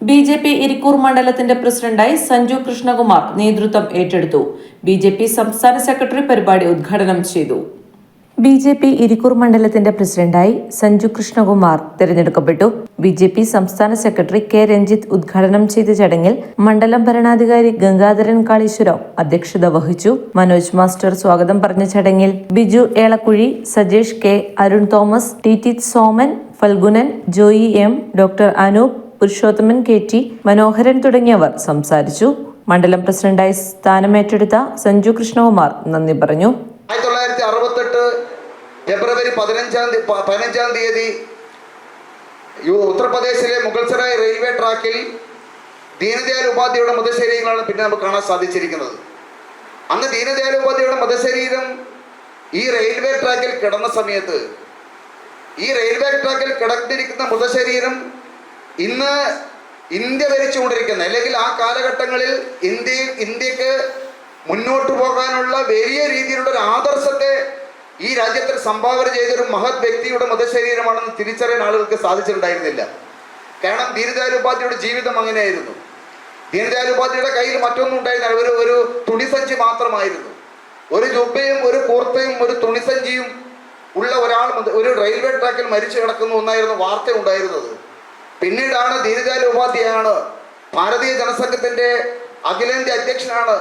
BJP. Irikkur മണ്ഡലത്തിന്റെ പ്രസിഡന്റായി സഞ്ജു കൃഷ്ണകുമാർ നേതൃത്വം ഏറ്റെടുത്തു. ബി.ജെ.പി. സംസ്ഥാന സെക്രട്ടറി പരിപാടി ഉദ്ഘാടനം ചെയ്തു. ബി.ജെ.പി. ഇരിക്കൂർ മണ്ഡലത്തിന്റെ പ്രസിഡന്റായി സഞ്ജു കൃഷ്ണകുമാർ തിരഞ്ഞെടുക്കപ്പെട്ടു. ബി.ജെ.പി. സംസ്ഥാന സെക്രട്ടറി കെ. രഞ്ജിത്ത് ഉദ്ഘാടനം ചെയ്ത ചടങ്ങിൽ മണ്ഡലം ഭരണാധികാരി ഗംഗാധരൻ കാളീശ്വരം അധ്യക്ഷത വഹിച്ചു. മനോജ് മാസ്റ്റർ സ്വാഗതം പറഞ്ഞ ചടങ്ങിൽ Biju Elakkuzhi, Sajesh K, Arun Thomas, T. Soman, Phalgunan, Joy M, doctor Anoop, Purushothaman KT, മനോഹരൻ തുടങ്ങിയവർ സംസാരിച്ചു. മണ്ഡലം പ്രസിഡന്റായി സ്ഥാനമേറ്റെടുത്ത സഞ്ജു കൃഷ്ണകുമാർ നന്ദി പറഞ്ഞു. 1968 ഫെബ്രുവരി 15-ാം തീയതി ഉത്തർപ്രദേശിലെ മുഗൾസറായ് റെയിൽവേ ട്രാക്കിൽ ദീനദയാൽ ഉപാധ്യായയുടെ മൃതശരീരങ്ങളാണ് പിന്നെ നമുക്ക് കാണാൻ സാധിച്ചിരിക്കുന്നത്. അന്ന് ദീനദയാൽ ഉപാധ്യായയുടെ മൃതശരീരം ഈ റെയിൽവേ ട്രാക്കിൽ കിടന്ന സമയത്ത് ഈ റെയിൽവേ ട്രാക്കിൽ കിടന്നിരിക്കുന്ന മൃതശരീരം ഇന്ന് ഇന്ത്യ ഭരിച്ചുകൊണ്ടിരിക്കുന്ന അല്ലെങ്കിൽ ആ കാലഘട്ടങ്ങളിൽ ഇന്ത്യക്ക് മുന്നോട്ട് പോകാനുള്ള വലിയ രീതിയിലുള്ള ഒരു ആദർശത്തെ ഈ രാജ്യത്തിൽ സംഭാവന ചെയ്തൊരു മഹത് വ്യക്തിയുടെ മൃതശരീരമാണെന്ന് തിരിച്ചറിയാൻ ആളുകൾക്ക് സാധിച്ചിട്ടുണ്ടായിരുന്നില്ല. കാരണം ദീനദയാൽ ഉപാധ്യായയുടെ ജീവിതം അങ്ങനെയായിരുന്നു. ദീനദയാൽ ഉപാധ്യായയുടെ കയ്യിൽ മറ്റൊന്നും ഉണ്ടായിരുന്നില്ല, ഒരു തുണിസഞ്ചി മാത്രമായിരുന്നു. ഒരു ജുബ്ബയും ഒരു കൂർത്തയും ഒരു തുണിസഞ്ചിയും ഉള്ള ഒരാൾ ഒരു റെയിൽവേ ട്രാക്കിൽ മരിച്ചു കിടക്കുന്ന ഒന്നായിരുന്നു വാർത്ത ഉണ്ടായിരുന്നത്. പിന്നീടാണ് ദീനദയാൽ ഉപാധ്യായാണ് ഭാരതീയ ജനസംഘത്തിന്റെ അഖിലേന്ത്യാ അധ്യക്ഷനാണ്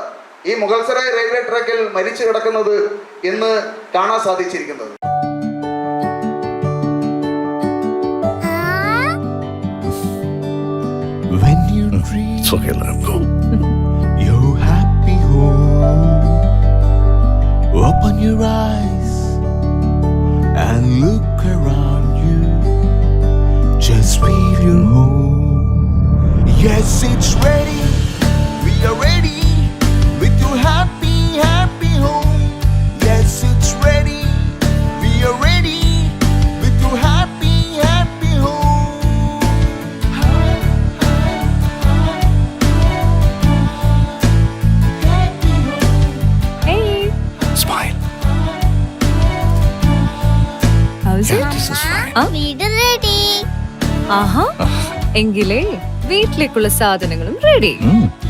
ഈ മുഗൾസറായ് റെയിൽവേ ട്രാക്കിൽ മരിച്ചു കിടക്കുന്നത് എന്ന് കാണാൻ സാധിച്ചിരിക്കുന്നത്. Just feel your home. Yes, it's ready. We are ready with your happy, happy home. Yes, it's ready. We are ready with your happy, happy home. Hey. Smile. How's it? This is fine. വീട് ready. ആഹാ, എങ്കിലേ വീട്ടിലേക്കുള്ള സാധനങ്ങളും ready.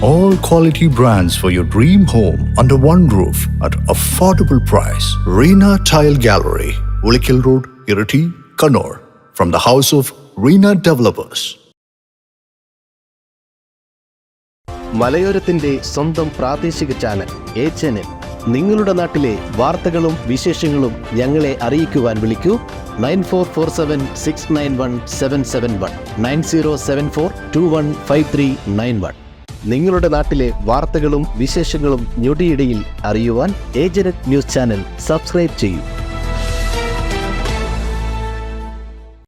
All quality brands for your dream home under one roof at affordable price. Reena Tile Gallery, Ulikil Road, Irati, Kannur. From the house of Reena Developers. മലയോരത്തിന്റെ സ്വന്തം പ്രാദേശിക channel A-Channel. നിങ്ങളുടെ നാട്ടിലെ വാർത്തകളും വിശേഷങ്ങളും ഞങ്ങളെ അറിയിക്കുവാൻ വിളിക്കൂ 9447691771 9074215391. നിങ്ങളുടെ നാട്ടിലെ വാർത്തകളും വിശേഷങ്ങളും ഞൊടിയിടയിൽ അറിയുവാൻ A-Channel ന്യൂസ് ചാനൽ സബ്സ്ക്രൈബ് ചെയ്യൂ.